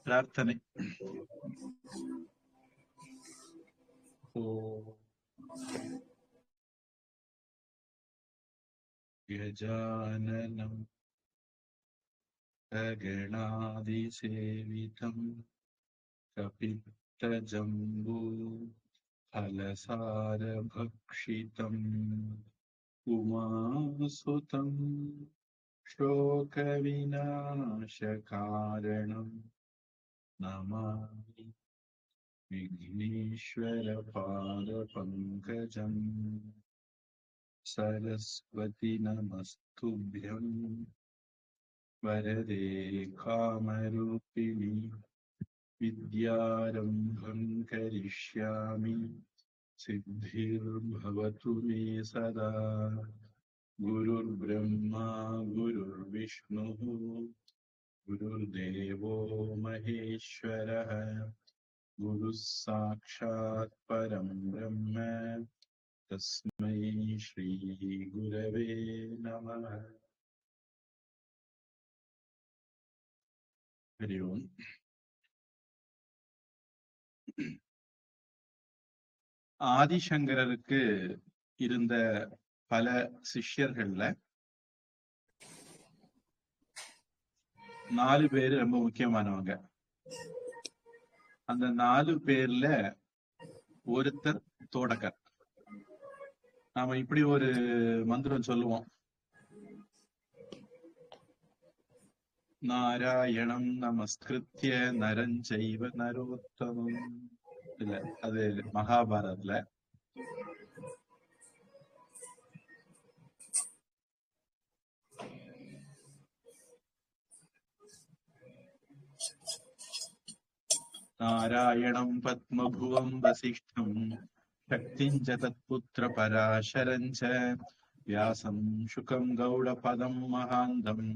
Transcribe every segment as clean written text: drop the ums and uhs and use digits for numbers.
பிரார்த்தனை. கஜானனம் கணாதிசேவிதம் கபித்தஜம்பூ ஃபலசாரபக்ஷிதம் உமாசுதம் शोकविनाशकारणं नमामि विघ्नेश्वरपादपङ्कजम् सरस्वती नमस्तुभ्यं वरदे कामरूपिणि विद्यारम्भं करिष्यामि सिद्धिर्भवतु मे सदा गुरुर्ब्रह्मा गुरुर्विष्णुः गुरुर्देवो महेश्वरः गुरुः साक्षात् परं ब्रह्म तस्मै श्री गुरवे नमः. हरि ओम्. ஆதிசங்கரருக்கு இருந்த பல சிஷ்யர்கள்ல 4 பேரு ரொம்ப முக்கியமானவங்க. அந்த 4 பேர்ல ஒருத்தர் தோடகர். நாம இப்படி ஒரு மந்திரம் சொல்லுவோம், நாராயணம் நமஸ்கிருத்ய நரஞ்சைவ நரோத்தமம். இல்ல, அது மகாபாரதத்துல. நாராயணம் பத்மபுவம் வசிஷ்டம் சக்திஞ்ச தத்புத்திர பராசரஞ்ச வியாசம் சுகம் கௌடபதம் மகாந்தம்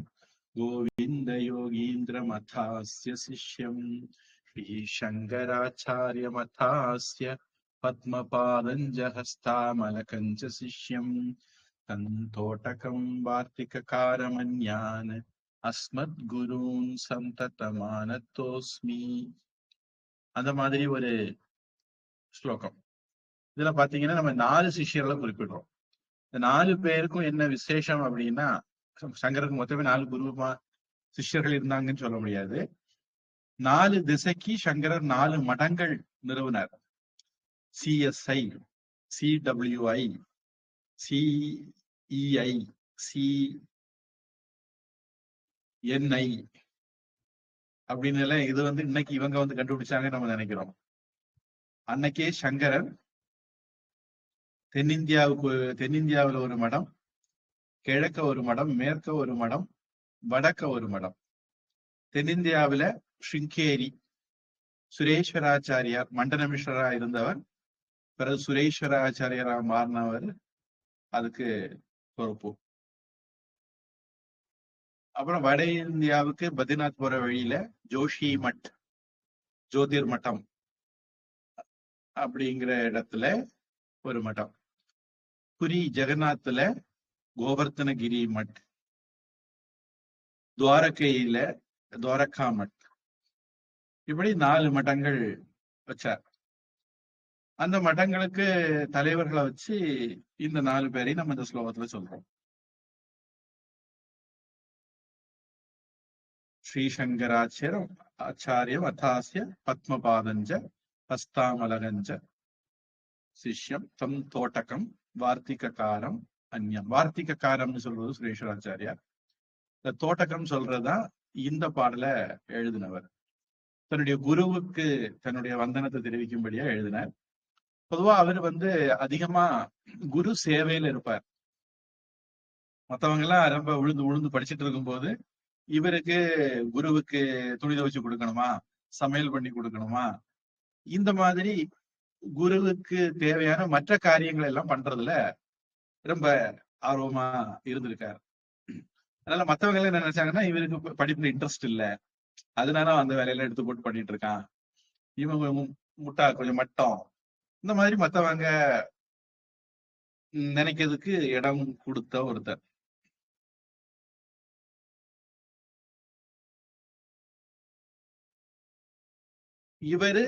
கோவிந்த யோகீந்திர மதாஸ்ய சிஷ்யம் ஸ்ரீ சங்கராச்சாரிய மதாஸ்ய பத்மபாதஞ்ச ஹஸ்தாமலகஞ்ச சிஷ்யம் தந்தோடகம் வார்த்திககாரமன்யான் அஸ்மத் குரூன் சந்ததமானதோஸ்மி. அந்த மாதிரி ஒரு ஸ்லோகம். இதுல பாத்தீங்கன்னா நம்ம 4 சிஷ்யர்களை குறிப்பிடுறோம். இந்த 4 பேருக்கும் என்ன விசேஷம் அப்படின்னா, சங்கருக்கு மொத்தமே 4 குரு சிஷ்யர்கள் இருந்தாங்கன்னு சொல்ல முடியாது. 4 திசைக்கு சங்கரர் 4 மடங்கள் நிறுவனர். CSI, CWI, CEI, CNI அப்படின்னு எல்லாம் இது இன்னைக்கு இவங்க கண்டுபிடிச்சாங்க நம்ம நினைக்கிறோம். அன்னைக்கே சங்கரர் தென்னிந்தியாவில் ஒரு மடம், கிழக்க ஒரு மடம், மேற்க ஒரு மடம், வடக்க ஒரு மடம். தென்னிந்தியாவில ஸ்ருங்கேரி சுரேஸ்வராச்சாரியார் மண்டனமிஸ்வரா இருந்தவர், பிறகு சுரேஸ்வராச்சாரியரா மாறினவர் அதுக்கு பொறுப்பு. அப்புறம் வட இந்தியாவுக்கு பத்ரிநாத் போற வழியில ஜோஷி மட், ஜோதிர் மட்டம் அப்படிங்கிற இடத்துல ஒரு மடம். புரி ஜெகநாத்ல கோவர்த்தனகிரி மட், துவாரகையில துவாரகா மட். இப்படி 4 மடங்கள் வச்சார். அந்த மடங்களுக்கு தலைவர்களை வச்சு இந்த 4 பேரையும் நம்ம இந்த ஸ்லோகத்துல சொல்றோம். ஸ்ரீசங்கராச்சாரியம் ஆச்சாரியம் அத்தாசிய பத்மபாதஞ்ச ஹஸ்தாமலகஞ்ச சிஷ்யம் தம் தோட்டகம் வார்த்திகாரம் அந்யம். வார்த்திகாரம்னு சொல்றது சுரேஸ்வராச்சாரியார். இந்த தோட்டகம் சொல்றதா இந்த பாடல எழுதினவர். தன்னுடைய குருவுக்கு தன்னுடைய வந்தனத்தை தெரிவிக்கும்படியா எழுதினார். பொதுவா அவர் அதிகமா குரு சேவையில இருப்பார். மத்தவங்க எல்லாம் ரொம்ப உழுந்து படிச்சுட்டு இருக்கும்போது இவருக்கு குருவுக்கு துணி துவைச்சு கொடுக்கணுமா, சமையல் பண்ணி கொடுக்கணுமா, இந்த மாதிரி குருவுக்கு தேவையான மற்ற காரியங்கள் எல்லாம் பண்றதுல ரொம்ப ஆர்வமா இருந்திருக்காரு. அதனால மத்தவங்க எல்லாம் என்ன நினைச்சாங்கன்னா, இவருக்கு படிப்புல இன்ட்ரெஸ்ட் இல்ல, அதனால அந்த வேலையெல்லாம் எடுத்து போட்டு பண்ணிட்டு இருக்கான், இவங்க முட்டா கொஞ்சம் மட்டம், இந்த மாதிரி மத்தவங்க நினைக்கிறதுக்கு இடம் கொடுத்த ஒருத்தர். இவரு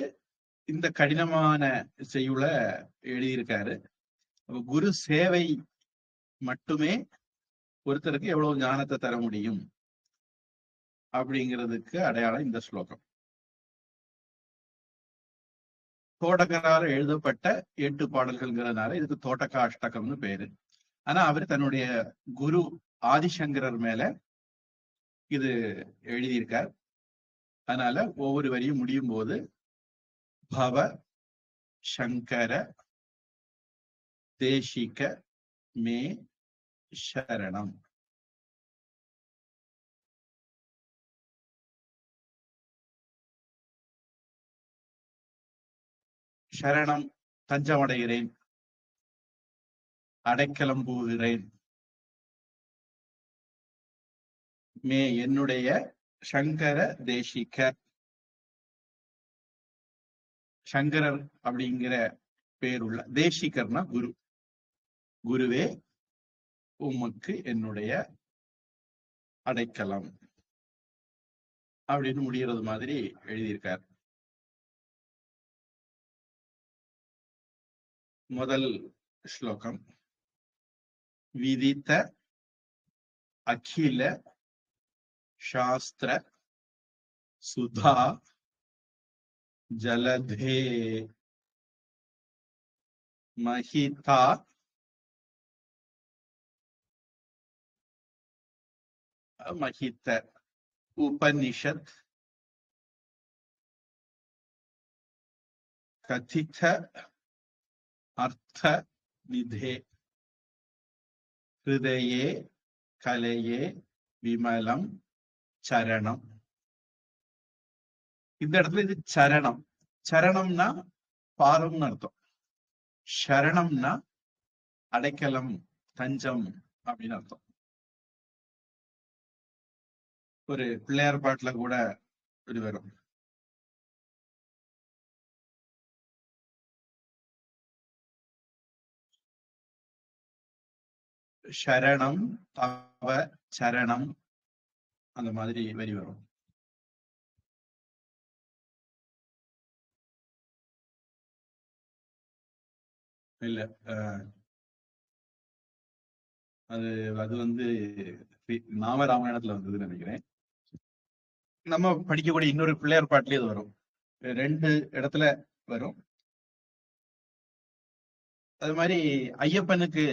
இந்த கடினமான செய்யுள எழுதியிருக்காரு. குரு சேவை மட்டுமே ஒருத்தருக்கு எவ்வளவு ஞானத்தை தர முடியும் அப்படிங்கிறதுக்கு அடையாளம் இந்த ஸ்லோகம். தோடகரால் எழுதப்பட்ட 8 பாடல்கள்ங்கிறதுனால இதுக்கு தோட்டக அஷ்டகம்னு பேரு. ஆனா அவர் தன்னுடைய குரு ஆதிசங்கரர் மேல இது எழுதியிருக்கார். அதனால ஒவ்வொரு வரியும் முடியும் போது பவ சங்கர தேசிக மே சரணம். சரணம் தஞ்சமடைகிறேன், அடைக்கலம் புகுகிறேன். மே என்னுடைய சங்கர தேசிக, சங்கரர் அப்படிங்கிற பேருள்ள, தேசிகர்னா குரு, குருவே உமக்கு என்னுடைய அடைக்கலம் அப்படின்னு முடிகிறது மாதிரி எழுதியிருக்கார். முதல் ஸ்லோகம் விதித்த அகில சாஸ்திர சுதா ஜலதே மஹிதா மஹித உபனிஷத் கதித அர்த்த நிதே ஹிருதயே கலையே விமலம் சரணம். இந்த இடத்துல இது சரணம். சரணம்னா பாரம்னு அர்த்தம். சரணம்னா அடைக்கலம், தஞ்சம் அப்படின்னு அர்த்தம். ஒரு பிள்ளையார் பாட்டுல கூட இது வரும். சரணம் தவ சரணம், அந்த மாதிரி வரி வரும். இல்ல அது வந்து நாமராமாயணத்துல வந்ததுன்னு நினைக்கிறேன். நம்ம படிக்கக்கூடிய இன்னொரு பிள்ளையார் பாட்டுலயே அது வரும். 2 இடத்துல வரும். அது மாதிரி ஐயப்பனுக்கு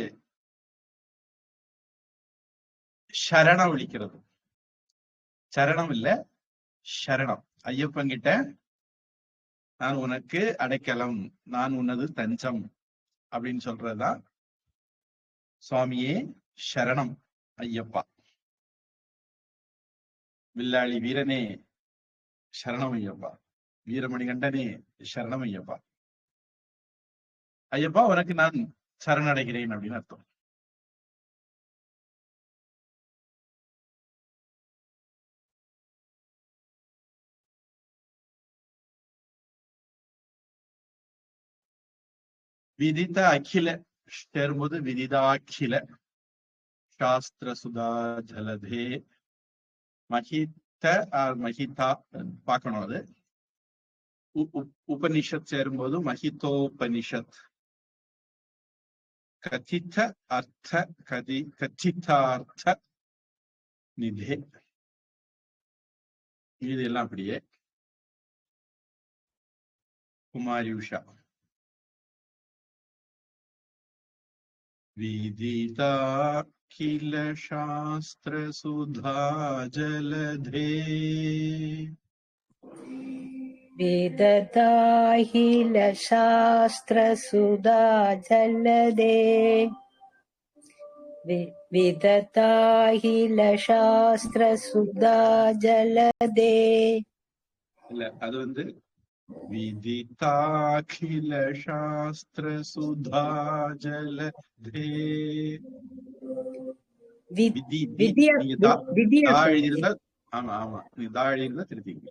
சரணம் விழிக்கிறது. சரணம் இல்ல, சரணம். ஐயப்பன் கிட்ட நான் உனக்கு அடைக்கலம், நான் உனது தஞ்சம் அப்படின்னு சொல்றதுதான் சுவாமியே சரணம் ஐயப்பா, வில்லாளி வீரனே சரணம் ஐயப்பா, வீரமணிகண்டனே சரணம் ஐயப்பா, ஐயப்பா உனக்கு நான் சரணடைகிறேன் அப்படின்னு அர்த்தம். விதித்த அகில சேரும்போது விதிதாக்கில சாஸ்திர சுதா ஜலதே மஹித மஹிதா பார்க்கணும். அது உபனிஷத் சேரும்போது மஹிதோபனிஷத் கதித அர்த்த கதிதார்த்த நிதே. இது எல்லாம் அப்படியே. குமாரி உஷா விதிதா கில சாஸ்திர சுதா ஜலதே விததாஹில சாஸ்திர சுதா ஜலதே விததாஹில சாஸ்திர சுதா ஜலதே. இல்ல, அது வந்து விதிதாகில சாஸ்திர சுதா ஜலதே. எழுதியிருந்தா ஆமா ஆமா, நீ தா எழுதியிருந்தா திருத்திங்க.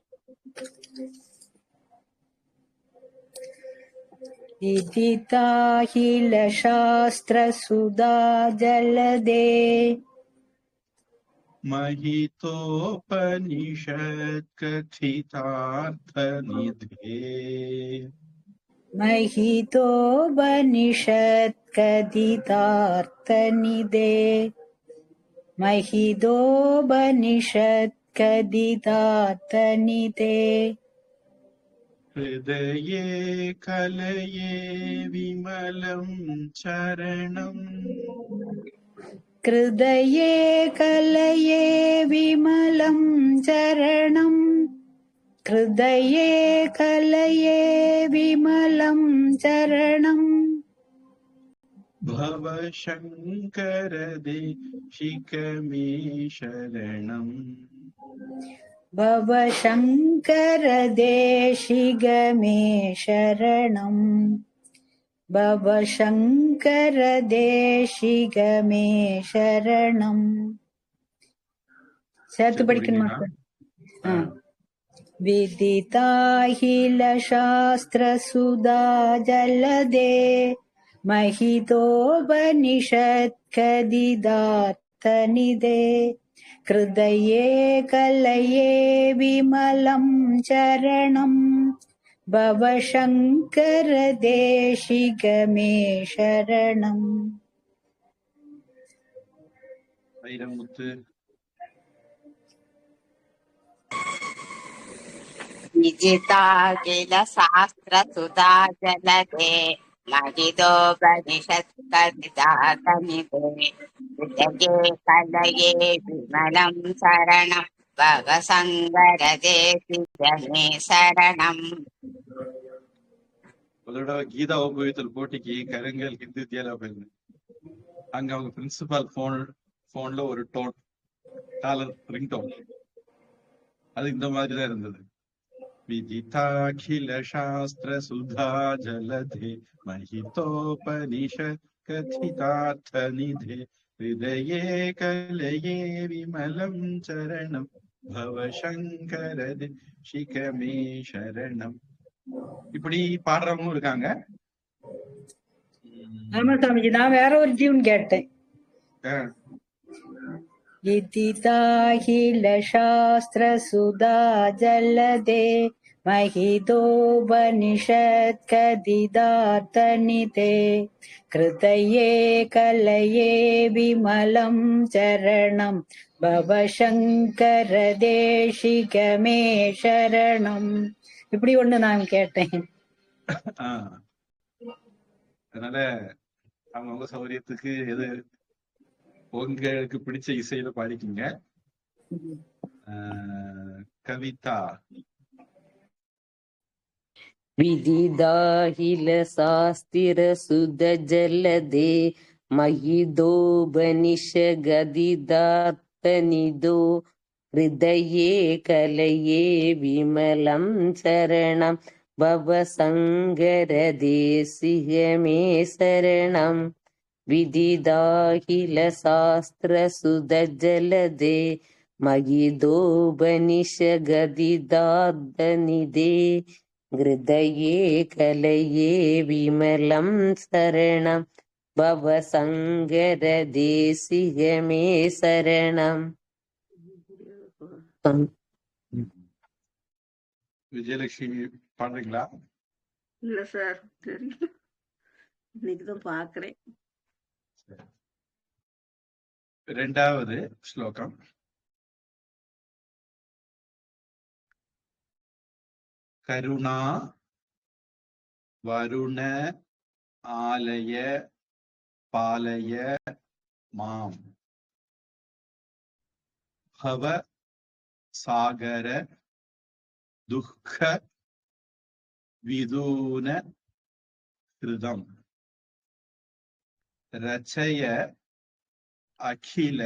விதிதாஹில சாஸ்திர சுதா ஜலதே. महितोपनिषत् कथितार्थनिधे महितोपनिषत्कथितार्थनिधे महितोपनिषत्कथितार्थनिधे हृदये कलये विमलं चरणम् हृदये कलये विमलं चरणम् हृदये कलये विमलं चरणम् भव शङ्कर देशिकमे शरणम् भव शङ्कर देशिकमे शरणम् भव शङ्कर देशिकमे शरणम् சேர்த்து படிக்கணுமா विदिताखिलशास्त्रसुधा जलदे महितोपनिषत्कथितार्थनिधे हृदये कलये विमलं चरणम् भव शङ्कर देशिकमे शरणम् வைரமுத்து विजिताखिल शास्त्रसुधा जलदे महितोपनिषत्कथितार्थनिधे हृदये कलये विमलं शरणं भव शङ्कर देशिकमे शरणम् ஒரு தடவை கீதா உபயோகத்தில் போட்டிக்கு கருங்கல் ஹிந்து வித்யாலயா போயிருந்தேன். அங்க அவங்க பிரின்சிபால் போன்ல ஒரு டோன் காலர் ரிங் டோன் அது இந்த மாதிரிதான் இருந்தது. विदिताखिल शास्त्र सुधा जलधे महितोपनिषत् कथितार्थनिधे हृदये कलये विमलं चरणं भव शङ्कर देशिकमे शरणம். இப்படி பாடுறவங்களும் இருக்காங்க. ஆமா சாமிஜி, நான் வேற ஒரு டியூன் கேட்டேன். विदिताखिल शास्त्रसुधा जलदे महितोपनिषत्कथितार्थनिधे हृदये कलये विमलं चरणं भव शङ्कर देशिकमे शरणम्. இப்படி ஒண்ணு நான் கேட்டேன். அதனால அவங்க சௌகரியத்துக்கு எது உங்களுக்கு பிடிச்ச இசையில பாடிக்கீங்க. கவிதா. विदिताखिल शास्त्र सुध जलदे महितोपनिषत्कथितार्थनिधे हृदये कलये विमलं चरणं भव शङ्कर देशिकमे शरणम्. विदिताखिल शास्त्र सुध जलदे महितोपनिषत्कथितार्थनिधे हृदये कलये विमलं शरणं भव शङ्कर देशिकमे शरणम्. விஜயலட்சுமி பாடுறீங்களா? இல்ல சார், தெரியும், இன்னைக்குதான் பாக்குறேன். இரண்டாவது ஸ்லோகம். கருணா வருண ஆலய பாலய மாம் பவ சாகர துக்க விதூன கிருதம் ரச்சய அகில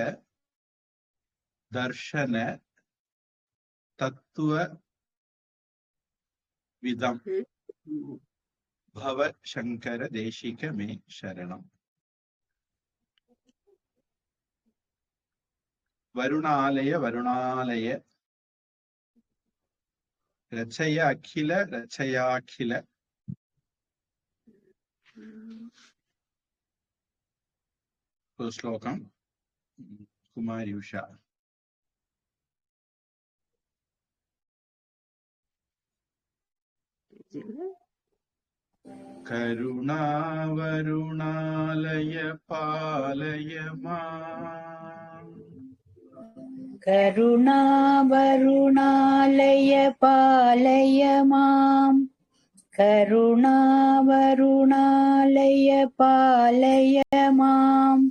தர்ஷன தத்துவ விதம் பவ சங்கர தேசிகமே சரணம். வருணாலய வருணாலய ரச்சய அகில ரச்சயாகில. ஸ்லோகம் குமாரி உஷா. करुणावरुणालय पालय माम् करुणावरुणालय पालय माम् करुणावरुणालय पालय माम्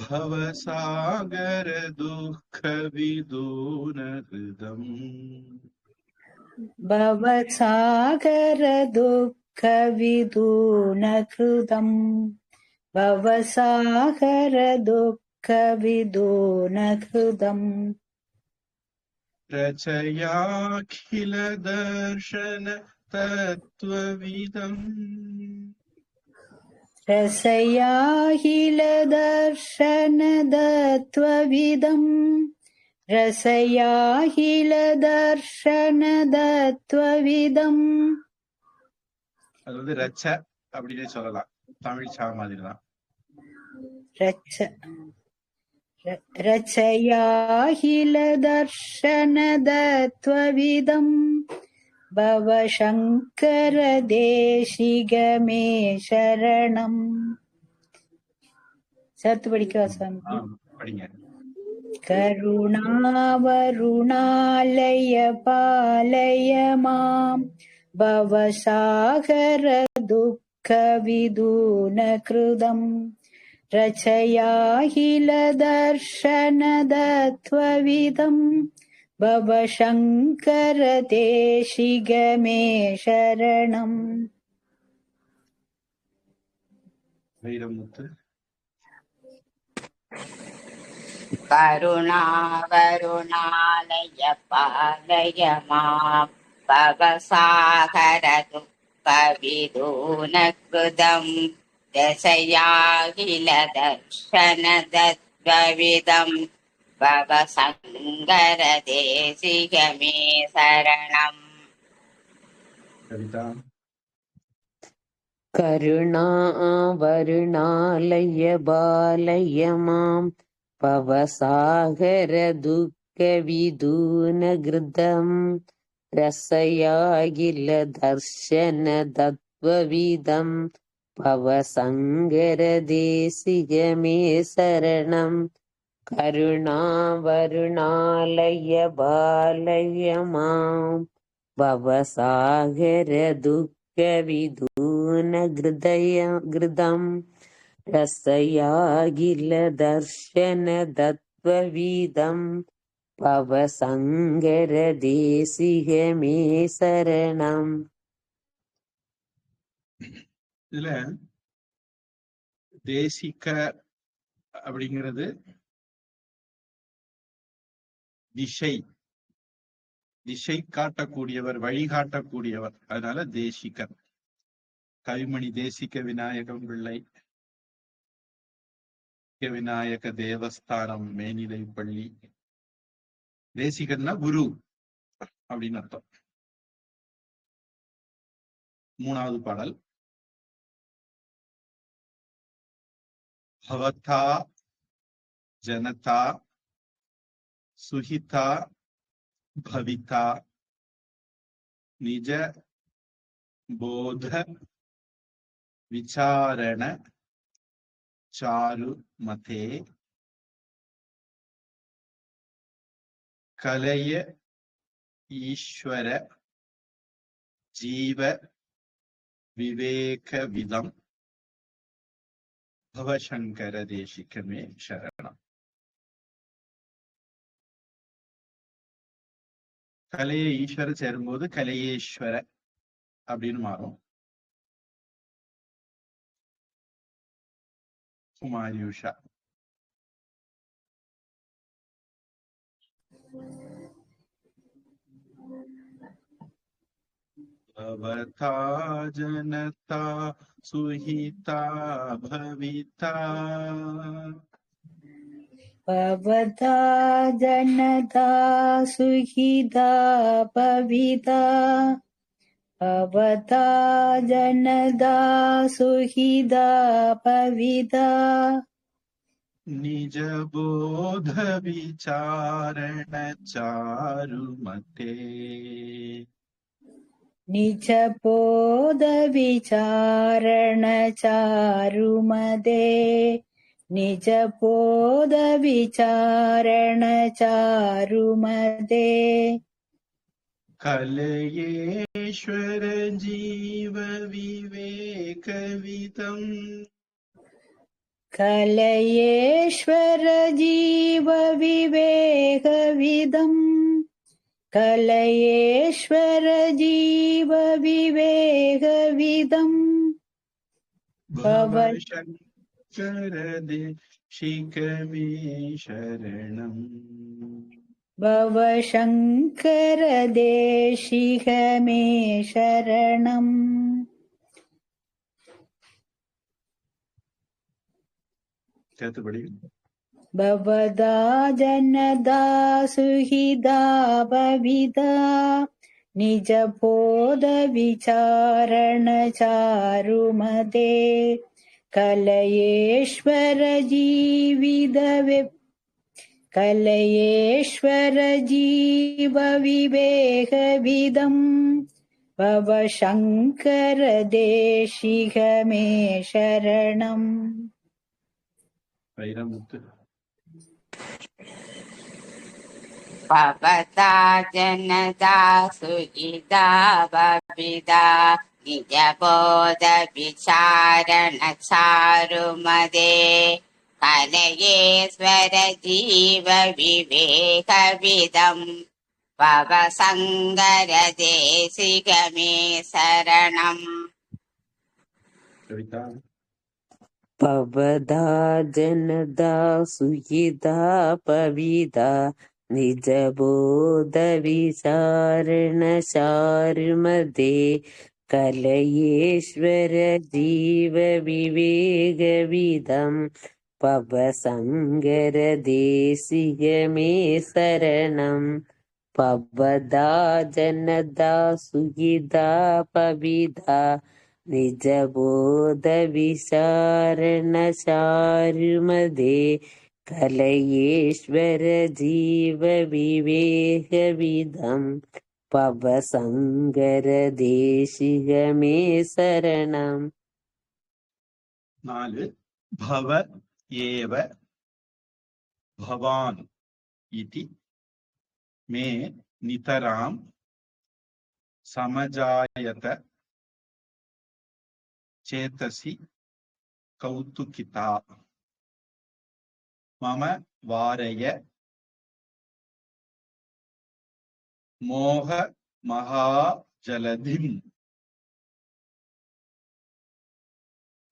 भवसागर दुःखविदून हृदम् भवसागर दुःखविदूनकृतम् भवसागर दुःखविदूनकृतम् रचयाखिल दर्शन तत्त्वविदम् रसयाहिलदर्शनदत्त्वविदम् रसयाहिलदर्शनदत्त्वविदम् அது வந்து ரச்ச அப்படின்னே சொல்லலாம். தமிழ் சா மாதிரி தான். रचयाहिलदर्शनदत्त्वविदम् भवशङ्कर देशिगमे शरणम्. சத்து படிக்கவா சாமி? படிங்க. கருணாவருணாலய பாலய மாம் भवसागर दुःखविदूनकृतम् रचयाहिलदर्शनदत्त्वविदम् भवशङ्कर देशिगमे शरणम्. வைரமுத்து. करुणावरुणालय पालय माम् भवसागर दुःखविदूनकृतम् रसयाखिलदर्शनदत्त्वविदम् भवसङ्कर देशिगमे शरणम्. கவிதா. करुणावरुणालय बालय माम् भवसागर दुःखविदूनकृतम् रसयाखिलदर्शनदत्त्वविदम् भवसङ्कर देशिगमे शरणम्. करुणावरुणालय बालय माम् भवसागर दुःखविदूनकृतम् रसयाखिलदर्शनदत्त्वविदम् भवसङ्कर देशिगमे शरणम्. இதுல தேசிக அப்படிங்கிறது திசை காட்டக்கூடியவர், வழிகாட்டக்கூடியவர். அதனால தேசிகர். கவிமணி தேசிக விநாயகம் பிள்ளை, விநாயக தேவஸ்தானம் மேனிலை பள்ளி. தேசிகன்னா குரு அப்படின்னு அர்த்தம். மூணாவது பாடல். பவதா ஜனதா சுஹிதா பவிதா நிஜ போத விசாரண சாரு மதே கலய ஈஸ்வர ஜீவ விவேக விதம் பவசங்கர தேசிகமே சரணம். கலைய ஈஸ்வர சேரும்போது கலையேஸ்வர அப்படின்னு மாறும். குமாரி உஷா. भवता जनता सुहिता भविता भवता जनता सुखिता भविता भवता जनता सुखिता भविता निज बोध विचारण चारुमते निजबोध विचारण चारुमदे निजबोध विचारण चारुमदे कलयेश्वर जीव विवेकविदम् कलयेश्वर जीव विवेकविदम् कलयेश्वर जीव विवेकविदम् भवशङ्कर देशिकमे शरणम् भवशङ्कर देशिक मे शरणम् சேர்த்துபடி भवदा जनदा सुहिदा भविदा निजबोध विचारण चारुमदे कलयेश्वर कलयेश्वर जीव विवेकविदम् भवशङ्कर देशिक मे शरणम् வைரமுத்து भवता जनता सुखिता भविता निजबोध विचारण चारुमदे कलयेश्वर जीव विवेकविदम् भवशङ्कर देशिक मे शरणम् கவிதா पवदा जनदा सुहिदा पविदा निजबोध विचारण चारुमदे कलयेश्वर जीव विवेकविदम् पवसङ्गर देशिक मे शरणम् पवदा जनदा सुहिदा पविदा निजबोध विचारण चारुमदे कलयेश्वर जीव विवेकविदम् पवसङ्गर देशिक मे शरणम् 4 भव एव भवान् इति मे नितरां समजायत चेतसि कौतुकिता मम वारय मोह महाजलधिम्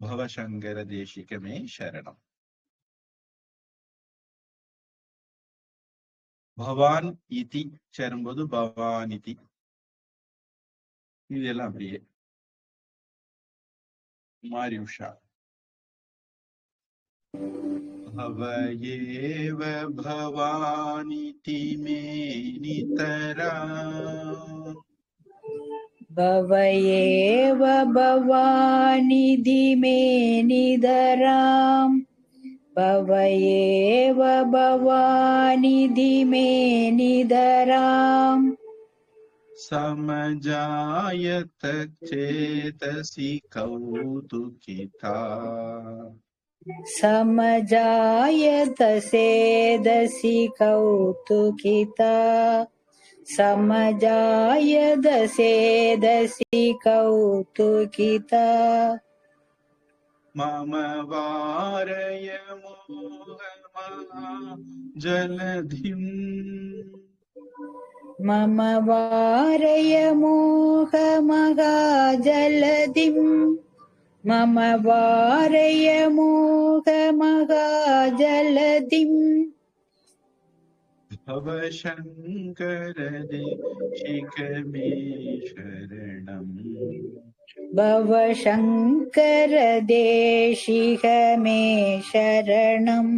भवशङ्कर देशिक मे शरणम् भवान् इति சேரும்போது பவானிதி இதெல்லாம் அப்படியே மாரி உஷா भव एव भवानिति मे नितराम् भव एव भवानिधि मे नितराम् भव एव भवानिधि मे नितराम् समजायत चेतसि कौतुकिता समजायत सेदसि कौतुकिता समजायत सेदसि कौतुकिता मम वारय मोहमा जलधिम् मम वारय मोहमहाजलधिम् मम वारय मोहमहाजलधिम् भवशङ्कर देशिक मे शरणम् भवशङ्कर देशिक मे शरणम्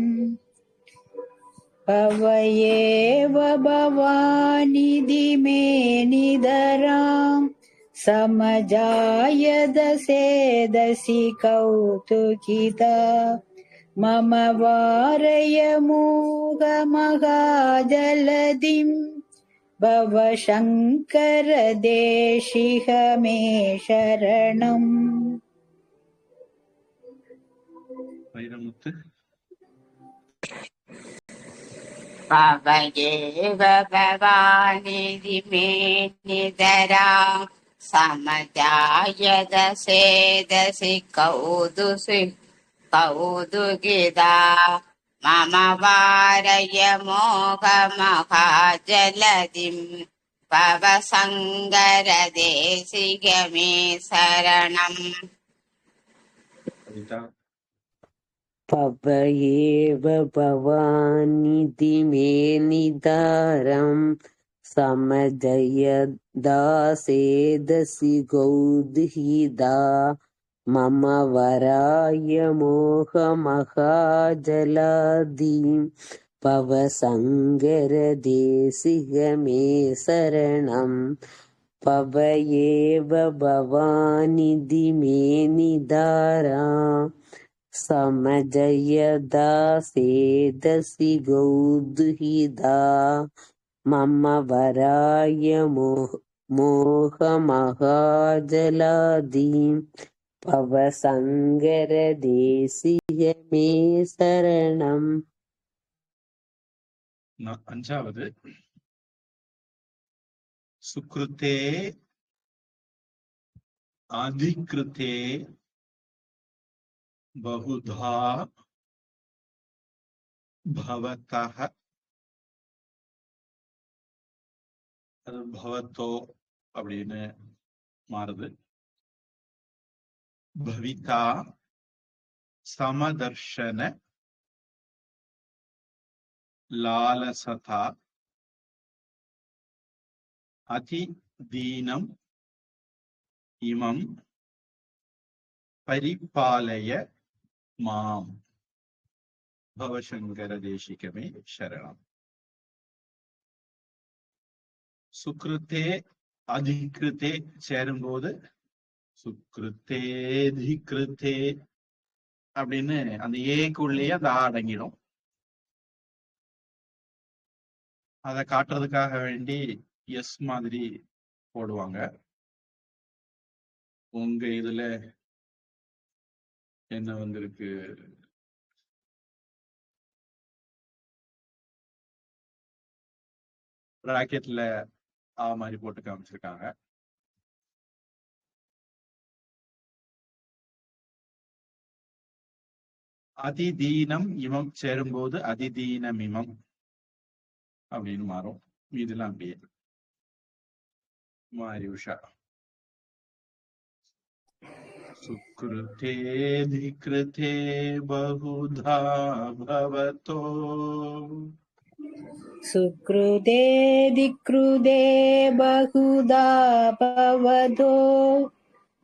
भव एव भवानिधि मे नितराम् समजायत सेदसि कौतुकिता मम वारय मोहमहाजलधिम् भव शङ्कर देशिक मे शरणम् வைரமுத்து पवयेव भवानिधि मे निधरां समजायद सेदसि कौतुगिदा मम वारय मोहमहाजलधिं भवसङ्गरदेशिक मे शरणम् கவிதா पवयेव भवानिधि मे निधारम् समजयदासेदसि गौदुहिदा मम वराय मोहमहाजलाधिं भवसङ्गरदेशिक मे शरणम् पवयेव भवानिधि मे निधाराम् समजयदासेदसि गौदुहिदा मम वराय मोहमहाजलाधिं भवसङ्गरदेशिक मे शरणम् அஞ்சாவது சுக்ருதே அதிகிருதே பகுதா பவதஹ அது பவத்தோ அப்படின்னு மாறுது. பவிதா சமதர்ஷன லாலசதா அதி தீனம் இமம் பரிபாலய மாம் பவசங்கர தேசிகமே சரணம். சுக்ருத்தே அதிகிருத்தே சேரும்போது சுக்ருத்தேதிகிருத்தே அப்படின்னு அந்த ஏக்குள்ளேயே அந்த அடங்கிடும். அதை காட்டுறதுக்காக வேண்டி எஸ் மாதிரி போடுவாங்க. உங்க இதுல என்ன வந்திருக்கு? பிராக்கெட்ல ஆ மாதிரி போட்டு காமிச்சிருக்காங்க. அதிதீனம் இமம் சேரும்போது அதிதீனம் இமம் அப்படின்னு மாறும். இதெல்லாம் அப்படியே மாறி உஷா. சுக்ருதேதிகிருதே பகுதா பவதோ सुकृतेऽधिकृते बहुधा भवतो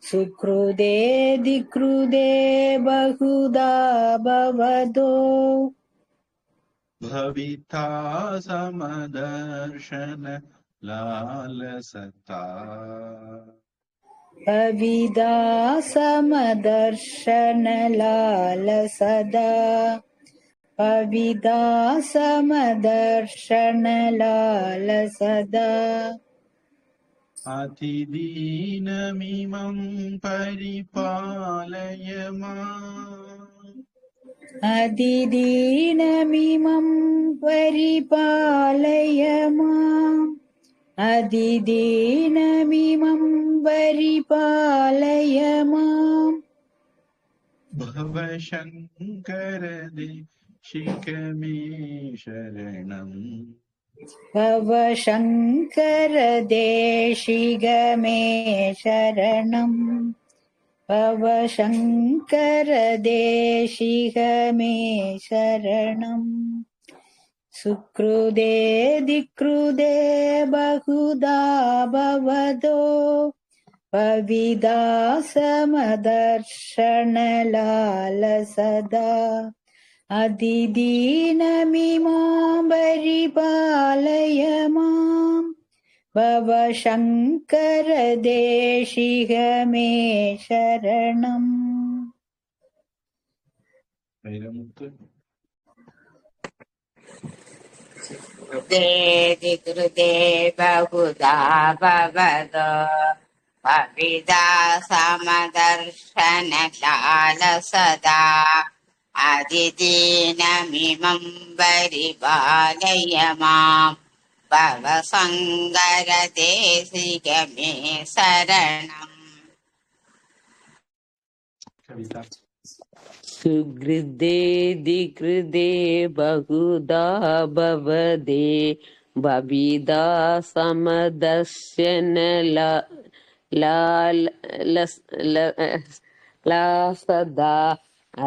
सुकृतेऽधिकृते बहुधा भवतो भविता समदर्शन लालसता भविदा समदर्शन लालसदा भविदा समदर्शन लालसदा अतिदीनमिमं परिपालय माम् अधिदीनमिमं परिपालय माम् अधिदीनमिमं परिपालय माम् भवशङ्कर देशिक मे शरणम् भवशङ्कर देशिक मे शरणम् भवशङ्कर देशिक मे शरणम् सुकृतेऽधिकृते बहुधा भवतो भविदा समदर्शन लालसदा अधिदीनमिमां परिपालय माम् भवशङ्कर देशिक मे शरणम् வைரமுத்து कृतेति कृते बहुधा भवतो पविदा समदर्शनलालसदा अदिदीनमिमं परिपालय माम् भवसङ्गरदेशिकमे शरणम् कविता सुहृदेऽधिकृते बहुधा भवदे भविदा समदर्शन सदा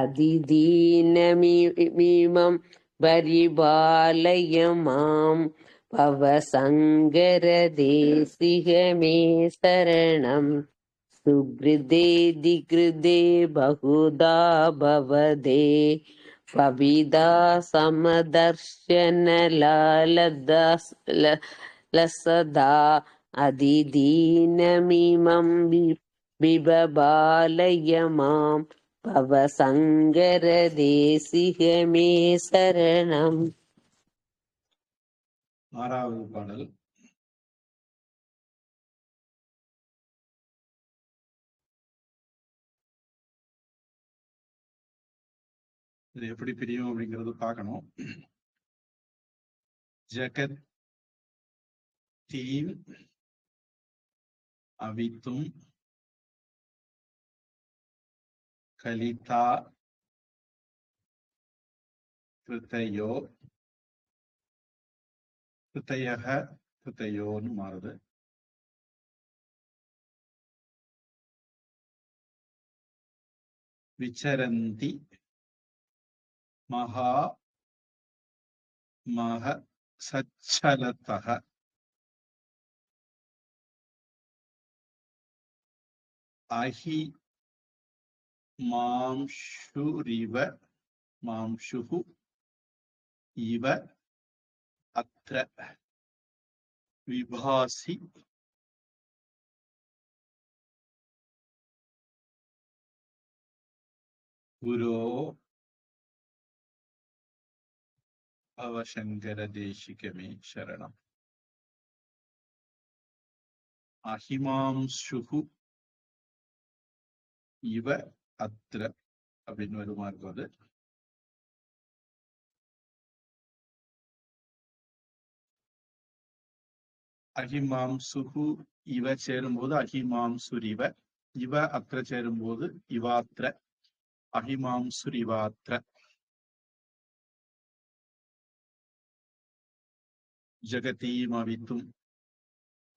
अधिदीनमिमं परिपालय मां भवसङ्गरदेशिह मे शरणम् सुहृदेऽधिकृते बहुधा भवदे पविदा समदर्शनलसदा अधिदीनमिमं बिबबालय मां भवसङ्गरदेशिह मे शरणम्. ஆறாவது பாடல். இது எப்படி பிரியும் அப்படிங்கறது பார்க்கணும். ஜகத் தீம் அவித்தும் கலிதா கிருத்தயோ கிருத்தயக கிருத்தயோன்னு மாறுது. விச்சரந்தி மகா மக சச்சலதக அஹி மாம்ஷுரிவ மாம்ஷுஹு இவ அத்ர விபாசி குரோ அவசங்கர தேசிகமே சரணம். அஹிமாம்சுஹு இவ அத்ர அப்படின்னு வருமா இருக்காது. அஹிமாம்சுஹு இவ சேரும்போது அஹிமாம்சுரிவ, இவ அத்ர சேரும்போது இவாத்ர, அஹிமாம்சுரிவாத்ர. ஜகதீமவித்தும்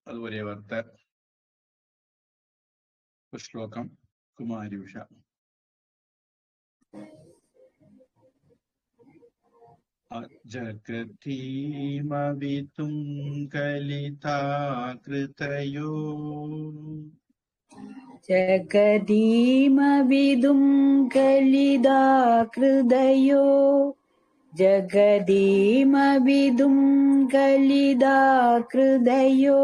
அது ஒரே வார்த்தை. ஸ்லோகம் குமாரி உஷா. ஜகதீமவித்தும் கலிதா கிருதயோ जगदीमविदुं कलिदा कृदयो जगदीमविदुं कलिदा कृदयो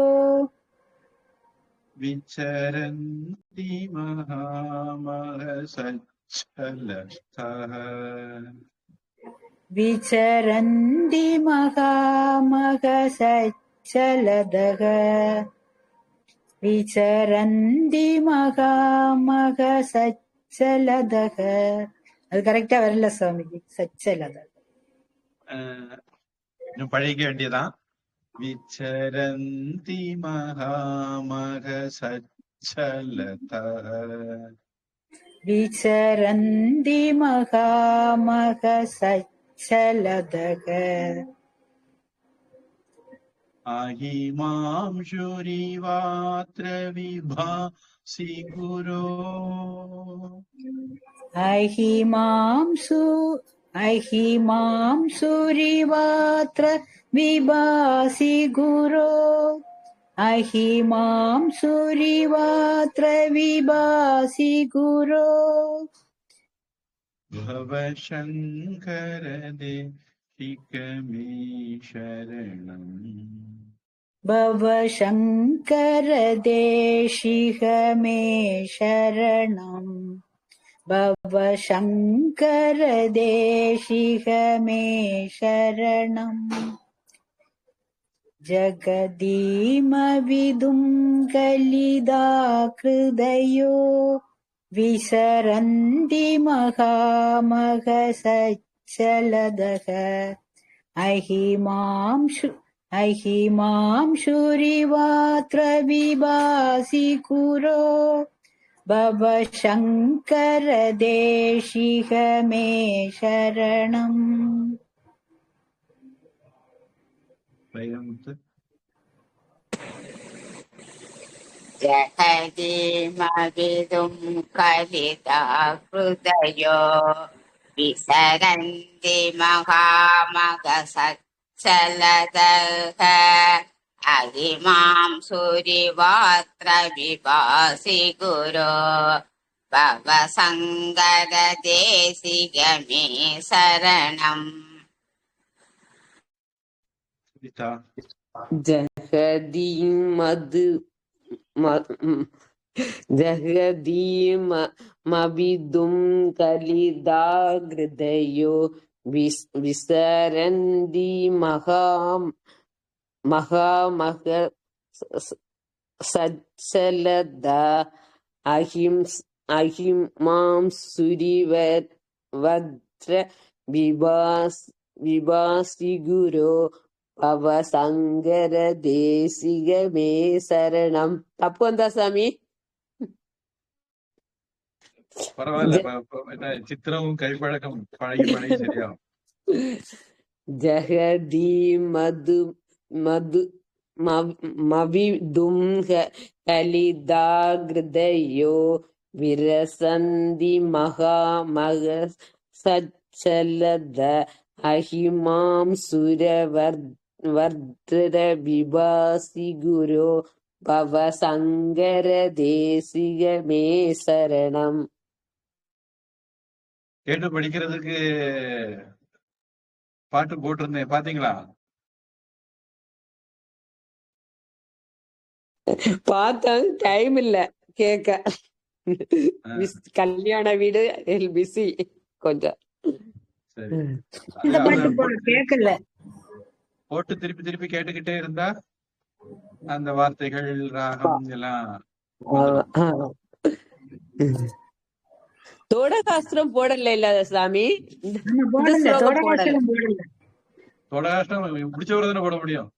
विचरन्ति महामहसच्छलतः विचरन्ति महामहसच्छलदः விசரந்தி மகாமக சச்சலதக. அது கரெக்டா வரல சுவாமிஜி. சச்சலதக இன்னும் பழகிக்க வேண்டியதான். விச்சரந்தி மகாமக சச்சலதக விசரந்தி மகாமக சச்சலதக அஹிமாம்சுரிவாத்ர விபாசி குரோ அஹிமாம்சுரிவாத்ர விபாசி குரோ அஹிமாம்சுரிவாத்ர விபாசி குரோ பவசங்கர தேசிகமே சரணம். பவசங்கர தேசிக மே சரணம். பவசங்கர தேசிக மே சரணம். जगदीमविदुं कलिदा कृदयो विसरन्ति महामहसच्चलदः अहिमांशुरिवात्र विभासि कुरो भव शङ्कर देशिह मे शरणम् வைரமுத்து जहदीमविदुं कलिता हृदयो विसरन्ति महामगसच्चलदः अहिमां सूरिवात्र विभासि गुरो भवसङ्गरदेशिगमे शरणम् சுனிதா ஜகதீமவிதும் கலிதாகிருதயோ விசரந்தி மகாமக சச்சலத அஹிமாம் சுரிவத்ர விபாசி குரோ பவ சங்கர தேசிக மே சரணம். தப்பு வந்தா சாமி? பரவாயில்ல. என்ன சித்திரமும் கைப்பழக்கம் பழகி பழகி சரியாகும். ஜகதி மவிதும் கலிதாகிருதயோ விரசந்தி மகாமக சச்சலத அஹிமாம் சுரவர்த்ர விபாசி குரோ பவ சங்கர தேசிக மே சரணம். கேட்டு படிக்கிறதுக்கு பாட்டு போட்டிருந்தேன், பாத்தீங்களா? பார்த்தது டைம் இல்ல கேட்க. கல்யாண வீடு பிஸி கொஞ்சம். சரி, இந்த பாட்டு கேட்கல. போட்டு திருப்பி திருப்பி கேட்டுக்கிட்டே இருந்தா அந்த வார்த்தைகள் ராகம் எல்லாம் தோடகாஸ்திரம் போடல இல்ல சாமி? தோடகாஷ்டம் பிடிச்சவரை தானே போட முடியும்.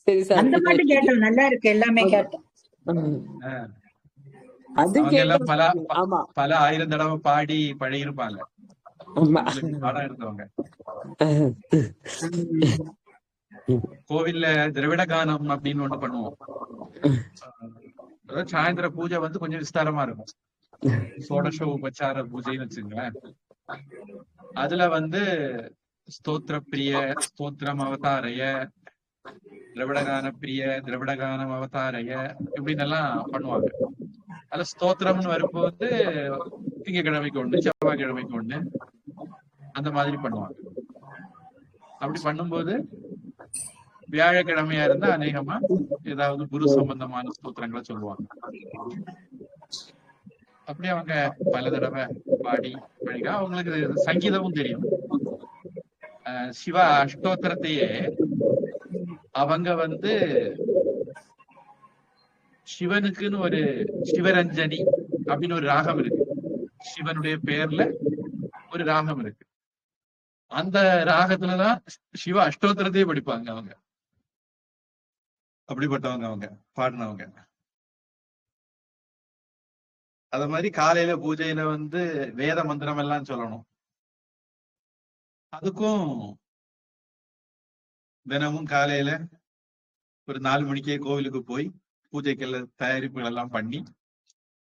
சரி சாமி, அந்த பாட்டு கேட்டோம், நல்லா இருக்கு, எல்லாமே கேட்டோம். அது அவங்க எல்லாம் ஆமா பல ஆயிரம் தடவை பாடி பழகிருப்பாங்க, பாடம் எடுத்தவங்க. கோவில்ல திரவிட கானம் அப்படின்னு ஒண்ணு பண்ணுவோம். சாயந்தர பூஜை வந்து கொஞ்சம் விஸ்தாரமா இருக்கும். சோடச உபச்சார பூஜைன்னு வச்சுங்களேன். அதுல வந்து ஸ்தோத்திர பிரிய ஸ்தோத்திரம் அவதாரைய, திரவிடகான பிரிய திரவிடகானம் அவதாரைய இப்படின்னு எல்லாம் பண்ணுவாங்க. அதுல ஸ்தோத்திரம்னு வரும்போது திங்கக்கிழமைக்கு ஒண்ணு, செவ்வாய்க்கிழமைக்கு ஒண்ணு, அந்த மாதிரி பண்ணுவாங்க. அப்படி பண்ணும்போது வியாழக்கிழமையா இருந்தா அநேகமா ஏதாவது குரு சம்பந்தமான ஸ்தோத்திரங்களை சொல்லுவாங்க. அப்படி அவங்க பல தடவை பாடி பழக அவங்களுக்கு சங்கீதமும் தெரியும். சிவ அஷ்டோத்திரத்தையே அவங்க வந்து சிவனுக்குன்னு ஒரு சிவரஞ்சனி அப்படின்னு ஒரு ராகம் இருக்கு. சிவனுடைய பேர்ல ஒரு ராகம் இருக்கு. அந்த ராகத்துலதான் சிவ அஷ்டோத்திரத்தையே படிப்பாங்க அவங்க. அப்படிப்பட்டவங்க அவங்க பாடினவங்க. அத மாதிரி காலையில பூஜையில வந்து வேத மந்திரம் எல்லாம் சொல்லணும். அதுக்கும் தினமும் காலையில ஒரு 4 மணிக்கே கோவிலுக்கு போய் பூஜைக்கெல்லாம் தயாரிப்புகள் எல்லாம் பண்ணி,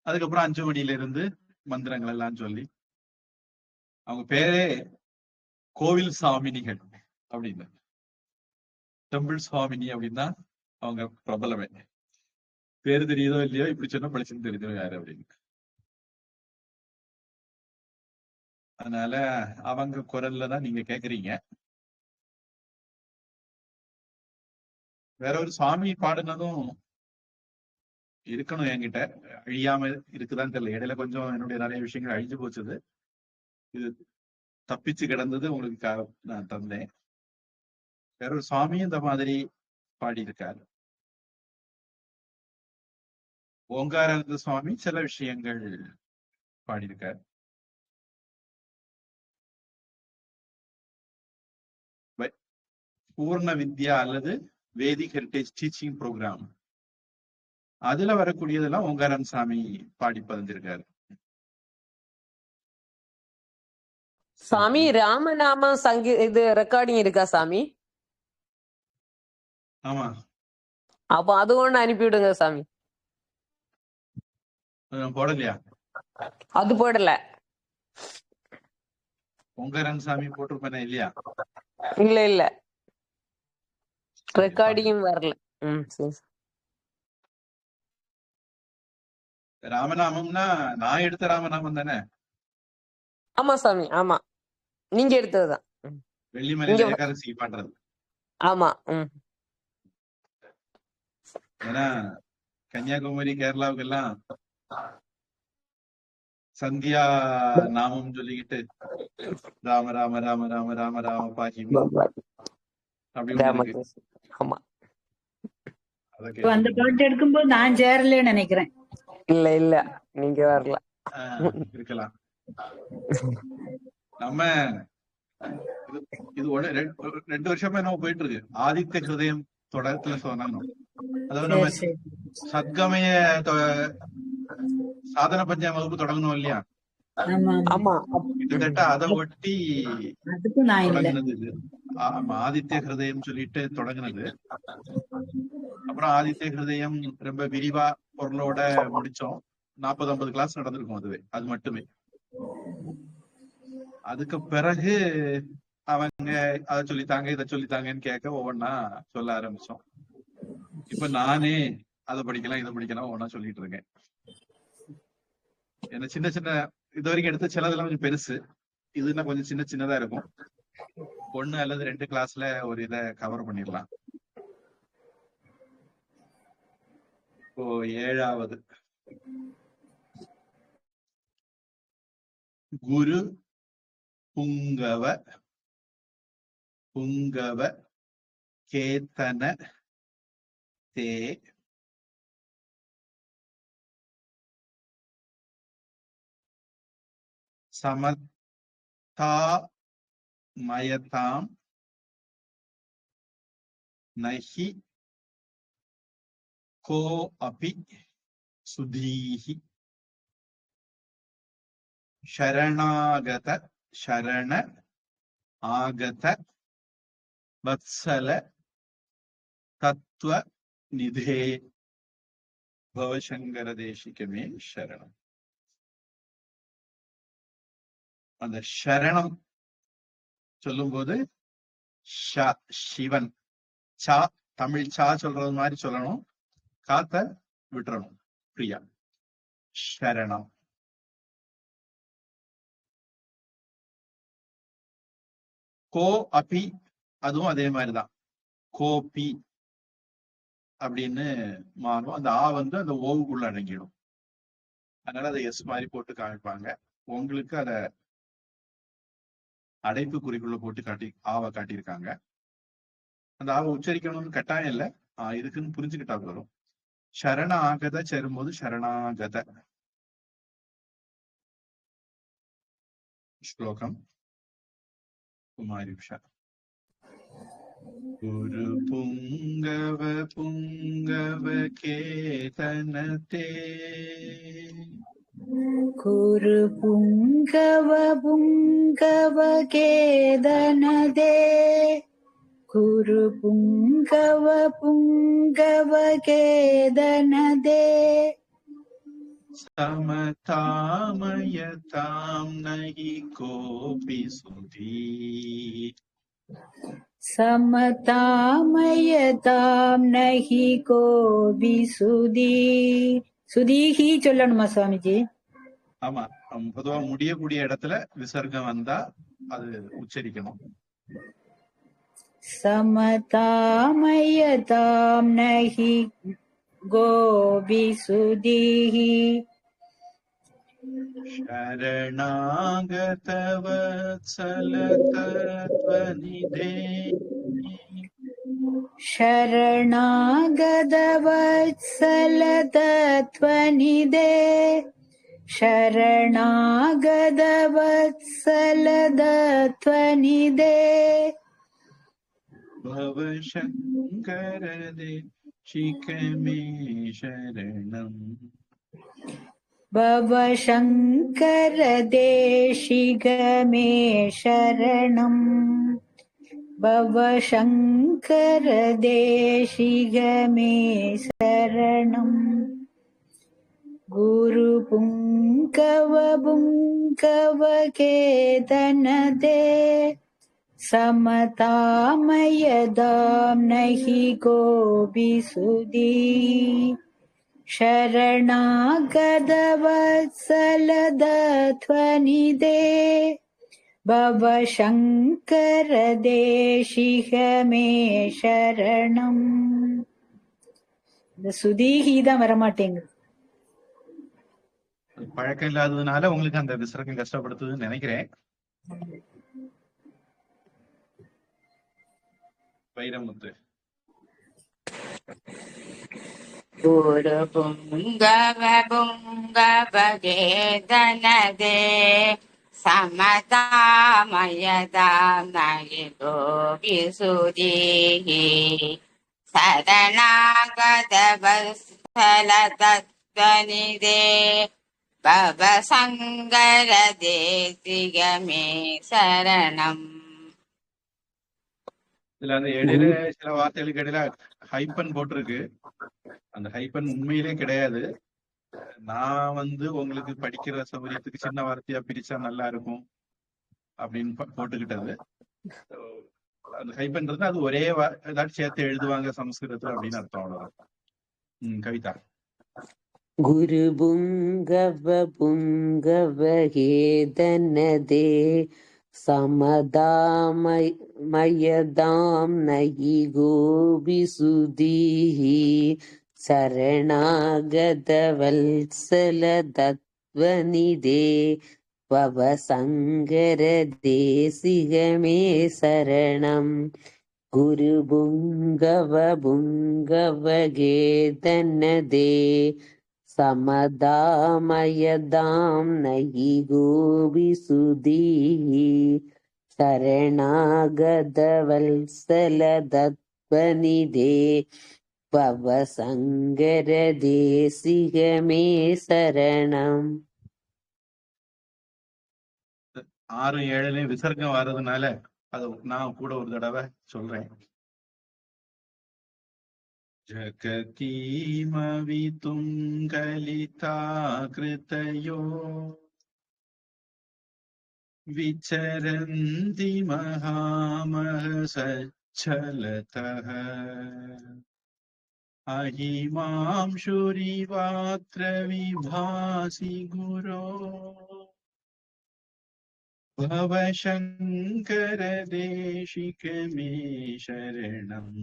அதுக்கப்புறம் 5 மணில இருந்து மந்திரங்கள் எல்லாம் சொல்லி, அவங்க பேரே கோவில் சுவாமினிகள் அப்படின்னு, டெம்பிள் சுவாமினி அப்படின்னா அவங்க பிரபலமே. பேரு தெரியுதோ இல்லையோ, இப்படி சொன்னா படிச்சுன்னு தெரியுதோ யாரு அப்படின்னு. அதனால அவங்க குரல்ல தான் நீங்க கேக்குறீங்க. வேற ஒரு சுவாமி பாடுனதும் இருக்கணும் என்கிட்ட, அழியாம இருக்குதான்னு தெரியல. இடையில கொஞ்சம் என்னுடைய நிறைய விஷயங்கள் அழிஞ்சு போச்சுது. இது தப்பிச்சு கிடந்தது உங்களுக்கு நான் தந்தேன். வேறொரு சுவாமியும் இந்த மாதிரி பாடியிருக்காரு. ஓங்காரானந்த சுவாமி சில விஷயங்கள் பாடியிருக்காரு. பூர்ண வித்யா அல்லது வேதிக் ஹெரிட்டேஜ் டீச்சிங் ப்ரோக்ராம், அதுல வரக்கூடியதெல்லாம் ஓங்காரன் சாமி பாடி பதிஞ்சிருக்காரு. சாமி ராமநாமம் இது ரெக்கார்டிங் இருக்கா சாமி? ஆமா, அப்ப அது ஒண்ணு அனுப்பி விடுங்க சாமி. போடலையா? அது போடல. ஓங்காரன் சாமி போட்டிருப்பேனே இல்லையா? இல்ல இல்ல, ரெக்கார்டிங் வரல. சரி. ராமநாமம்னா நான் எடுத்த ராமநாமம் தானே? ஆமா சாமி, ஆமா, நீங்க எடுத்ததுதான். வெள்ளிமலையில ஏகாதசி பண்றது. ஆமா. ஏன்னா கன்னியாகுமரி கேரளாவுக்கு எல்லாம் சந்தியா நாமம் சொல்லிக்கிட்டு ராம ராம ராம ராம ராம ராம பாக்கி அப்படி ஆமா, அந்த பாட்டு எடுக்கும்போது நான் சேரலன்னு நினைக்கிறேன். இல்ல இல்ல, நீங்க வரல. இருக்கலாம். நம்ம இது 2 வருஷமா நம்ம போயிட்டு இருக்கு. ஆதித்ய ஹிருதயம் தொடக்கத்துல சொன்னாங்க. அதாவது நம்ம சத்கமய சாதன பஞ்சாங்க வகுப்பு தொடங்கணும் இல்லையா? கிட்டத்தட்ட அதை ஒட்டி தொடங்கினது இது. ஆதித்ய ஹிருதயம் சொல்லிட்டு தொடங்கினது. அப்புறம் ஆதித்ய ஹிருதயம் ரொம்ப விரிவா பொருளோட முடிச்சோம். 40-50 கிளாஸ் நடந்திருக்கும். அது மட்டுமே. அதுக்கு பிறகு அவங்க அதை சொல்லித்தாங்க இதை சொல்லித்தாங்கன்னு கேட்க ஒவ்வொன்னா சொல்ல ஆரம்பிச்சோம். இப்ப நானே அதை படிக்கலாம் இதை படிக்கலாம் ஒவ்வொன்னா சொல்லிட்டு இருக்கேன். ஏன்னா சின்ன சின்ன இது வரைக்கும் எடுத்த சிலதெல்லாம் கொஞ்சம் பெருசு, இதுன்னா கொஞ்சம் சின்ன சின்னதா இருக்கும். 1 அல்லது 2 கிளாஸ்ல ஒரு இதை கவர் பண்ணிடலாம். இப்போ 7வது குரு புங்கவ புங்கவ கேத்தன தே சமத்தா மயதாம் நஹி கோ அபி சுதீஹி சரணாகத சரண ஆகத வத்சல தத்துவ நிதே பவசங்கர தேசிகமே சரணம். அந்த சரணம் சொல்லும் போது சிவன் சா, தமிழ் சா சொல்றது மாதிரி சொல்லணும். காத்த விட்டுறணும். பிரியா சரணம். கோ அபி அதுவும் அதே மாதிரிதான். கோபி அப்படின்னு மாறும். அந்த ஆ அந்த ஓவுக்குள்ள அடங்கிடும். அதனால அதை எஸ் மாதிரி போட்டு காமிப்பாங்க. உங்களுக்கு அத அடைப்பு குறிக்குள்ள போட்டு ஆவை காட்டியிருக்காங்க. அந்த ஆவை உச்சரிக்கணும்னு கட்டாயம் இல்லை, இதுக்குன்னு புரிஞ்சுக்கிட்டா வரும். சரண ஆகத சேரும்போது சரணாகத. ஸ்லோகம் குமாரி உஷா. குரு புங்கவ புங்கவ கேதனதே குரு புங்கவ புங்கவ கேதனதே குரு புங்கவ புங்கவ கேதனதே சமதாமயதாம் நஹி கோபி சுதீ சமதாமயதாம் நஹி கோபி சுதீ. சுதீஹி சொல்லணுமா சுவாமிஜி? ஆமா, பொதுவா முடியக்கூடிய இடத்துல விசர்க்கம் வந்தா அது உச்சரிக்கணும். சமதாமயதாம் நஹி கோபி சுதீஹி சரணாகத வத்சல தத்வநிதே शरणागतवत्सल तत्त्वनिधे शरणागतवत्सल तत्त्वनिधे भवशङ्कर देशिकमे शरणम् भवशङ्कर देशिक मे शरणम् भवशङ्कर देशिक मे शरणम् गुरुपुङ्गवपुङ्गवकेतनदे समतामयदां नहि गोविसुधी शरणागतवत्सलदध्वनिदे भवशङ्कर देशिक मे शरणम्. இந்த சுதீஹி தான் வரமாட்டேங்குது. பழக்கம் இல்லாததுனால உங்களுக்கு அந்த விசர்க்கம் கஷ்டப்படுத்துதுன்னு நினைக்கிறேன். வைரமுத்து. குரு புங்கவ புங்கவகேதனதே समतामयदां नहि गोविसुधीः शरणागतवत्सलतत्त्वनिधे भवशङ्कर देशिक मे शरणम्. இதுல அந்த இடையில சில வார்த்தைகளுக்கு இடையில ஹைப்பன் போட்டிருக்கு. அந்த ஹைப்பன் உண்மையிலே கிடையாது. நான் உங்களுக்கு படிக்கிற சௌகரியத்துக்கு சின்ன வார்த்தையா பிரிச்சா நல்லா இருக்கும் அப்படின்னு போட்டுக்கிட்டது. அந்த ஹைப்பன்றது அது ஒரே ஏதாச்சும் சேர்த்து எழுதுவாங்க சமஸ்கிருதத்துல அப்படின்னு அர்த்தம். அவ்வளவுதான். கவிதா. குரு புங்கவ புங்கவகேதனதே समदामयदां नहि गोविसुधीः शरणागतवत्सलतत्त्वनिधे भवशङ्कर देशिक मे शरणम्. गुरुपुङ्गवपुङ्गवगेतनदे समदामयदां नहि गोविसुधीः शरणागतवत्सलतत्त्वनिधे भवशङ्कर देशिक मे शरणम्. 6 7 விசர்க்கம் வர்றதுனால அது நான் கூட ஒரு தடவை சொல்றேன். ஜகதீமவிதுங்கலிதா கிருதயோ விசரந்தி மகாமஹசச்சலதஹ அஹிமாம்சுரிவாத்ர விபாசி குரோ भवशङ्कर देशिक मे शरणम्.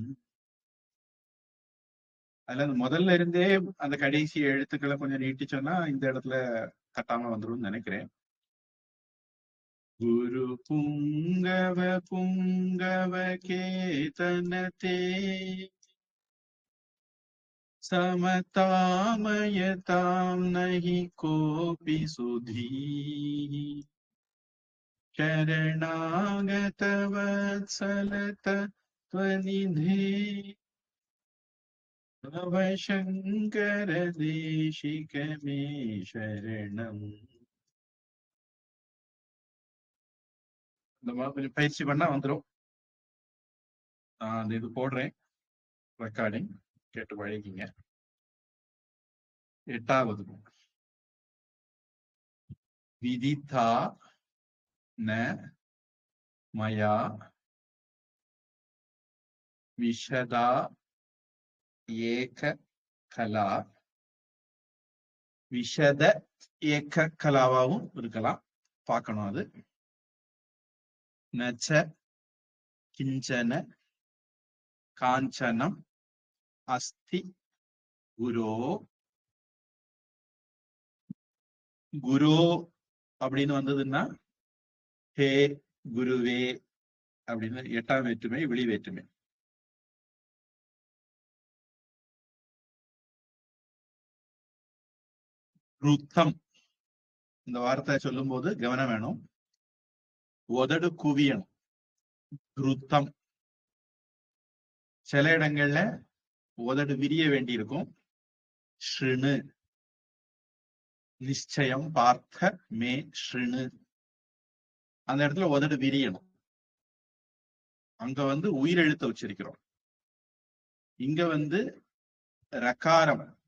அதுல அந்த முதல்ல இருந்தே அந்த கடைசி எழுத்துக்களை கொஞ்சம் நீட்டிச்சோன்னா இந்த இடத்துல தட்டாம வந்துடும் நினைக்கிறேன். குரு புங்கவ புங்கவ கேதனதே समतामयतां नहि कोऽपि सुधीः शरणागतवत्सलतत्त्वनिधे भवशङ्कर देशिक मे शरणम्. இந்த மாதிரி கொஞ்சம் பயிற்சி பண்ணா வந்துடும். நான் அந்த இது போடுறேன் ரெக்கார்டிங், கேட்டு பழகிங்க. 8வது விதிதா ந மயா விஷதா ஏக கலா. விஷத ஏக கலாவாவும் இருக்கலாம், பார்க்கணும். அது நச்ச கிஞ்சன காஞ்சனம் அஸ்தி குரோ. குரு அப்படின்னு வந்ததுன்னா ஹே குருவே அப்படின்னு 8ஆம் வேற்றுமை, விழி வேற்றுமை. ருத்தம் இந்த வார்த்தை சொல்லும் போது கவனம் வேணும். உதடு குவியணும். ருத்தம். சில இடங்கள்ல உதடு விரிய வேண்டி இருக்கும். ஸ்ருணு, நிச்சயம், பார்த்த, மே, ஸ்ருணு, அந்த இடத்துல உதடு விரியணும். அங்க உயிரெழுத்த உச்சரிக்கிறோம். இங்க ரகாரம்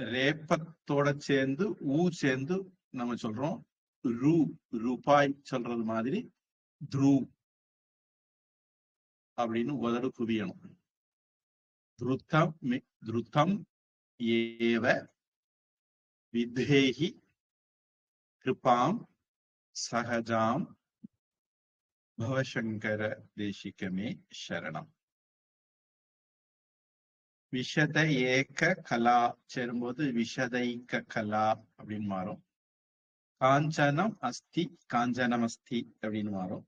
ரேப்பத்தோட சேர்ந்து சேர்ந்து நம்ம சொல்றோம். ரூபாய் சொல்றது மாதிரி த்ரூ அப்படின்னு உதடு குவியணும். திருத்தம் ஏவ விதேஹி கிருபாம் சகஜாம் பவசங்கர தேசிகமே சரணம். விஷத ஏக கலா சேரும்போது விஷதைக்க கலா அப்படின்னு மாறும். காஞ்சனம் அஸ்தி காஞ்சனம் அஸ்தி அப்படின்னு மாறும்.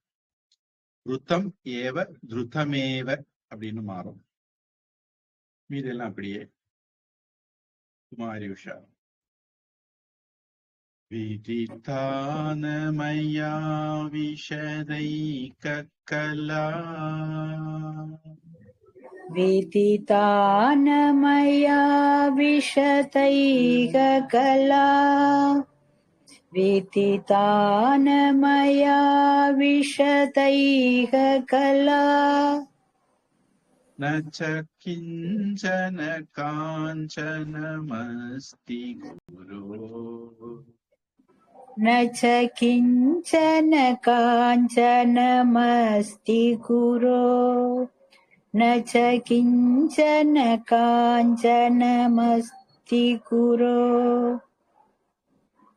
ருத்தம் ஏவ திருத்தமேவ அப்படின்னு மாறும். மீதெல்லாம் அப்படியே. குமாரி உஷா. விதித்தானமயா விஷதைக்க கலா विदितानमया विशतैः कला विदितानमया विशतैः कला न च किञ्चन काञ्चनमस्ति गुरो न च किञ्चन काञ्चनमस्ति गुरो न च किञ्चन काञ्चनमस्ति गुरो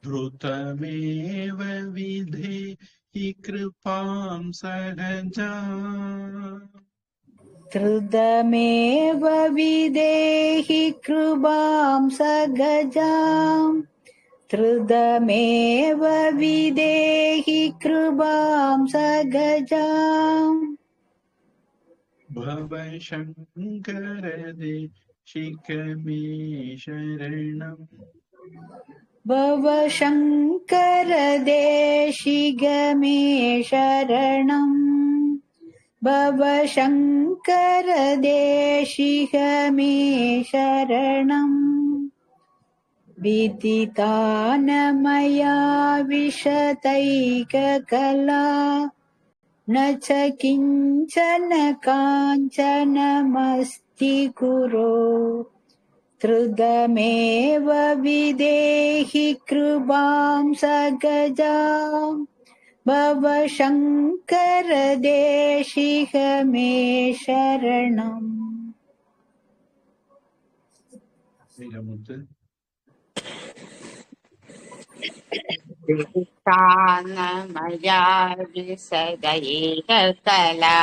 धृतमेव विधेहि कृपां सहजाम् धृतमेव विधेहि कृपां सहजाम् धृतमेव विधेहि कृपां सहजाम् भवशङ्कर देशिकमे शरणम् भवशङ्कर देशिकमे शरणम् भवशङ्कर देशिकमे शरणम् विदितानमया विशतैककला न च किञ्चन काञ्चनमस्ति गुरो धृतमेव विधेहि कृपां सहजाम् भवशङ्कर देशिकमे शरणम्. विदितानमया विशदैः कला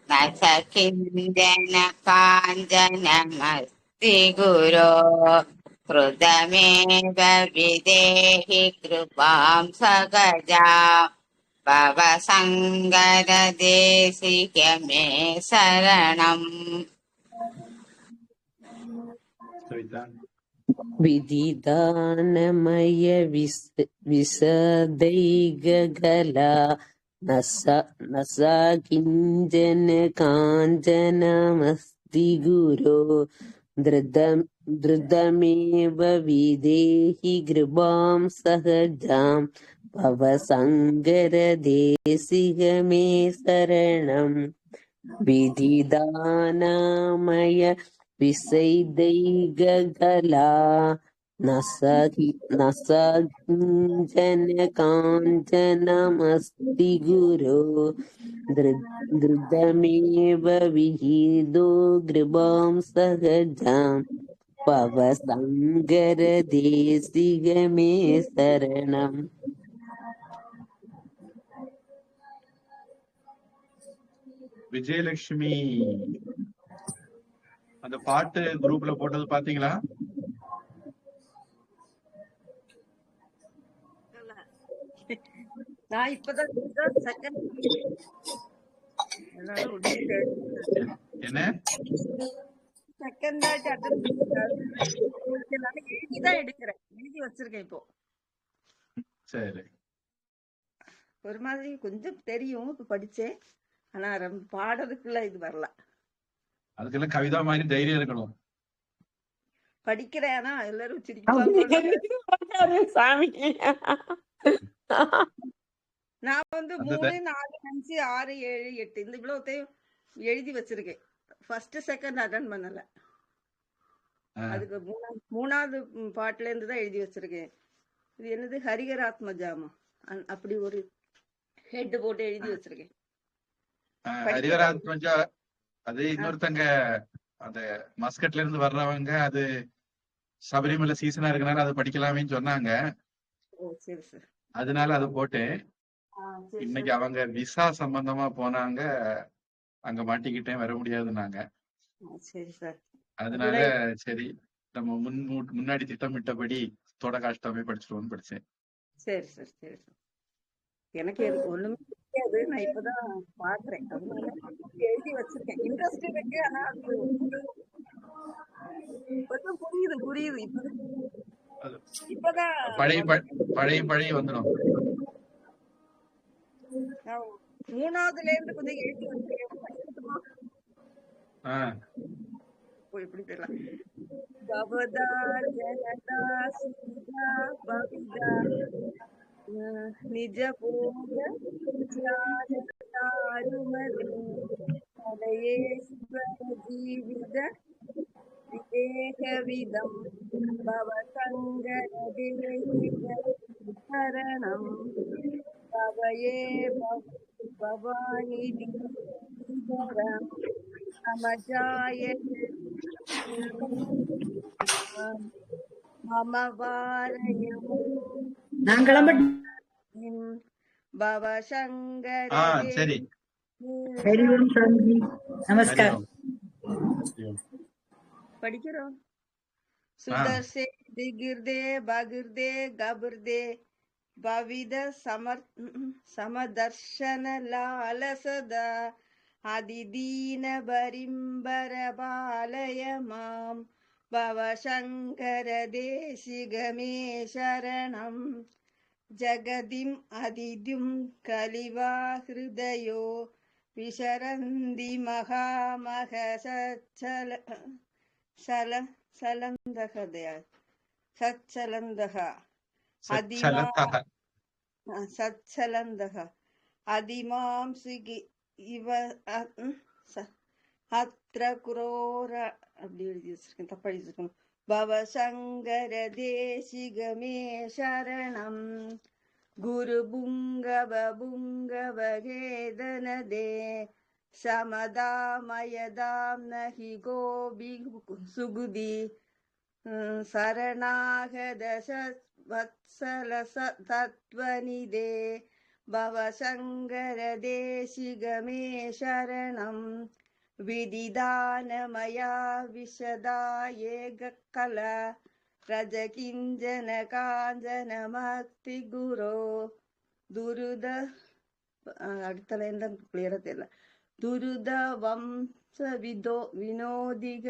न च किञ्चन काञ्चनमस्ति गुरो धृतमेव विधेहि कृपां सहजाम् भवशङ्कर देशिकमे शरणम्. विदितानमय विशदैगला न सा किञ्चन काञ्चनमस्ति गुरो धृतमेव विधेहि कृपां सहजाम् भवशङ्कर देशिकमे शरणम्. विदितानमय विशदैगला न सा किञ्चन काञ्चनमस्ति गुरो धृतमेव विहितो कृपां सहजाम् भवशङ्कर देशिकमे शरणम्. விஜயலட்சுமி அந்த பாட்டு குரூப்ல போட்டது பாத்தீங்களா? நான் இப்பதான் செகண்ட் என்ன செகண்ட் எழுதிதான் எடுக்கிறேன். எழுதி வச்சிருக்கேன் இப்போ. சரி. ஒரு மாதிரி கொஞ்சம் தெரியும் இப்ப படிச்சேன். ஆனா ரொம்ப பாடுறதுக்குள்ள இது வரல. அதுக்கெல்லாம் கவிதா மாதிரி தைரியம் இருக்கணும். படிக்கிறேன் ஆனா எல்லாரும் சிரிப்பாங்க. சாமி நான் வந்து அந்த 3, 4, 5, 6, 7, 8 இந்த இவ்வளவுத்தையும் எழுதி வச்சிருக்கேன். ஃபர்ஸ்ட் செகண்ட் அட்டன் பண்ணல. அதுக்கு மூணாவது பாட்டுல இருந்து தான் எழுதி வச்சிருக்கேன். இது என்னது ஹரிகராத்மஜாமா அப்படி ஒரு ஹெட் போட்டு எழுதி வச்சிருக்கேன். ஹரிகராத்மஜா அது இன்னொருத்தங்க அந்த மஸ்கட்ல இருந்து வர்றவங்க அது சபரிமலை சீசனா இருக்கனால அது படிக்கலாமேன்னு சொன்னாங்க. சரி சார். அதனால அது போட்டேன். இன்னைக்கு அவங்க விசா சம்பந்தமா போனாங்க, அங்க மாட்டிக்கிட்டேன், வர முடியாதுன்னாங்க. சரி சார். அதனால சரி நம்ம முன்னாடி திட்டமிட்டபடி தொடகாஷ்டமே படிச்சிருவோம்னு படிச்சேன். சரி சார். சரி சார். எனக்கு ஒண்ணுமே தெரியாது. நான் இப்பதான் பாக்குறேன். அதனால எழுதி வச்சிருக்கேன். இன்ட்ரெஸ்ட் இருக்கு. ஆனா அது இப்பதான் புரியுது. இப்பதான் பழைய வந்துடும். 3வதுல இருந்து கொஞ்சம் எழுதி வச்சிருக்கேன். எப்படி தெரியல. நிஜ போக ஜீவித விவேகவிதம் பவசங்கரணம் பவயே பவானி சமஜாய மம வாரயம் பவசங்கர சரி. நமஸ்காரம். படிக்கிறோம். சுதர்சே திகிர்தே பகிர்தே கபிர்தே பவித சமதர்ஷன லாலசதா அதிதீன பரிம்பர பாலய மாம் பவசங்கர தேசிகமே சரணம் ஜகதிம் அதிதும் கலிவா ஹிருதயோ விசரந்தி மகாமக சச்சலந்தக அதிமாம் சிகி இவ அத்ர குரோர அப்படி எழுதி வச்சிருக்கேன். தப்பா எழுதி வச்சிருக்கேன். பவசங்கர தேசிகமே சரணம் குரு புங்கவ கேதனதே சமதாமயதாம் நஹி கோபி சுகுதி சரணாகத வத்சல தத்வனிதே பவசங்கர தேசிகமே சரணம் விதிதானமயா விஷதாயேக கல ரஜகிஞ்சன காஞ்சன மக்தி குரோ துருத அடுத்தல எந்த கிளியரா தெரியல. துருத வம்ச வினோதிக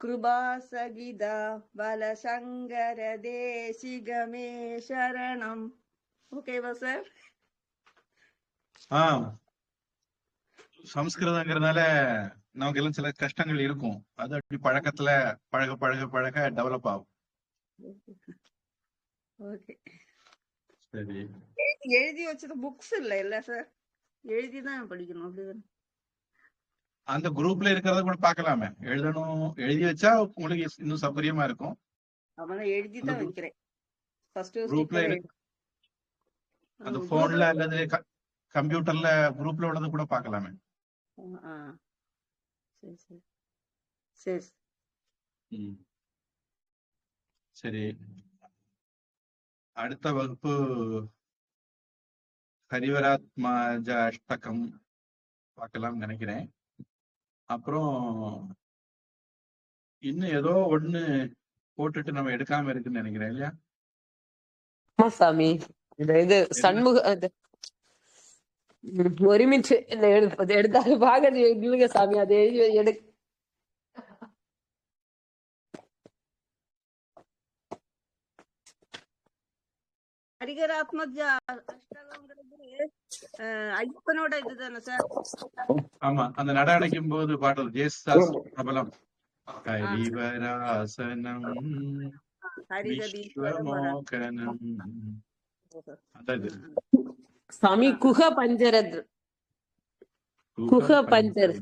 கிருபாசகிதா பலசங்கர தேசிகமே சரணம். ஓகேவா சார்? சம்ஸ்கிருதங்கிறதுனால நமக்கு எல்லாம் சில கஷ்டங்கள் இருக்கும். அது அப்படி பழக்கத்துல பழக டெவலப் ஆகும். ஓகே. சரி. எழுதி வச்சது புக்ஸ் இல்ல சார், எழுதிதான் படிக்கணும். அப்படிதானே? அந்த குரூப்ல இருக்கிறத கூட பாக்கலாமே. எழுதி வச்சா உங்களுக்கு இன்னும் சௌகரியமா இருக்கும். அவனை எழுதிதான் வைக்கிறேன். குரூப்ல அந்த போன்ல அல்லது கம்ப்யூட்டர்ல குரூப்ல உள்ளது கூட பாக்கலாமே. சரி. அடுத்த வகுப்பு ஹரிவராத்மஜ அஷ்டகம் பார்க்கலாம் நினைக்கிறேன். அப்புறம் இன்னும் ஏதோ ஒண்ணு போட்டுட்டு நம்ம எடுக்காம இருக்குன்னு நினைக்கிறேன் இல்லையா? ஆமா சாமி. இது சண்முக ஒரு நிமிஷம் இல்ல எடுத்தாலும் பாக்க இல்லைங்க சாமி. அது எடு ஹரிகராத்மஜ அஷ்டகங்கிறது ஐயப்பனோட இதுதானே சார்? ஆமா, அந்த நட அடைக்கும் போது பாடல் ஜேசுதாஸ் பிரபலம். ஹரிவராசனம் விஸ்வமோகனம். அதான் இது. சாமி குஹ பஞ்சரத் குஹ பஞ்சர்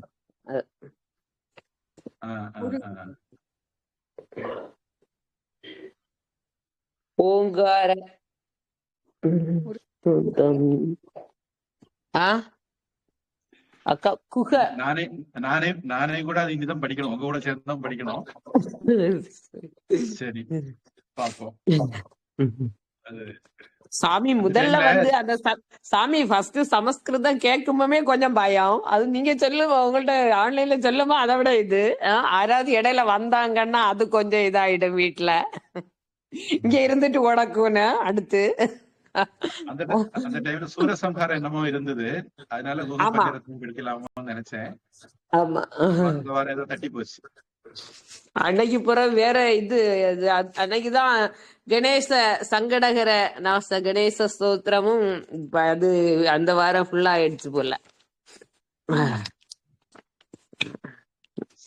ஓங்கார அக்கா குஹ. நானே கூட அது இனிதான் படிக்கணும், உங்க கூட சேர்ந்து தான் படிக்கணும். சரி பாப்போம். அது சாமி முதல்ல வந்து அந்த சாமி ஃபர்ஸ்ட் சமஸ்கிருதம் கேட்கும்போமே கொஞ்சம் பயம். அது நீங்க சொல்லுங்க, உங்கள்ட்ட ஆன்லைன்ல சொல்லுமா அதை விட இது யாராவது இடையில வந்தாங்கன்னா அது கொஞ்சம் இதாயிடும் வீட்டுல. இங்க இருந்துட்டு உடக்குன்னு அடுத்து அந்த டைம்ல சூரசம்ஹாரம் என்னமோ இருந்தது, அதனால படிக்கலாமோ நினைச்சேன். ஆமா, ஏதோ தட்டி போச்சு. அன்னைக்கு பிறகு வேற இது அன்னைக்குதான் கணேச சங்கடகர நாச கணேச ஸ்தோத்திரமும் அது அந்த வாரம் ஃபுல்லா ஆயிடுச்சு போல.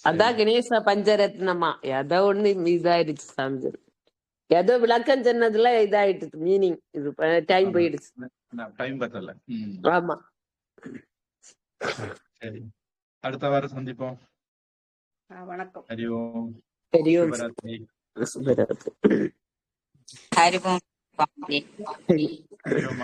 அதான் கணேச பஞ்சரத்னமா ஏதோ ஒண்ணு இதாயிடுச்சு சாமி. ஏதோ விளக்கம் சொன்னதுல இதாயிட்டு மீனிங் இது டைம் போயிடுச்சு. டைம் பத்தல. ஆமா, சரி, அடுத்த வாரம் சந்திப்போம். வணக்கம். ஹரி ஓம். ஹரி ஓம். ஹரி ஓம். ஹரி ஓம்.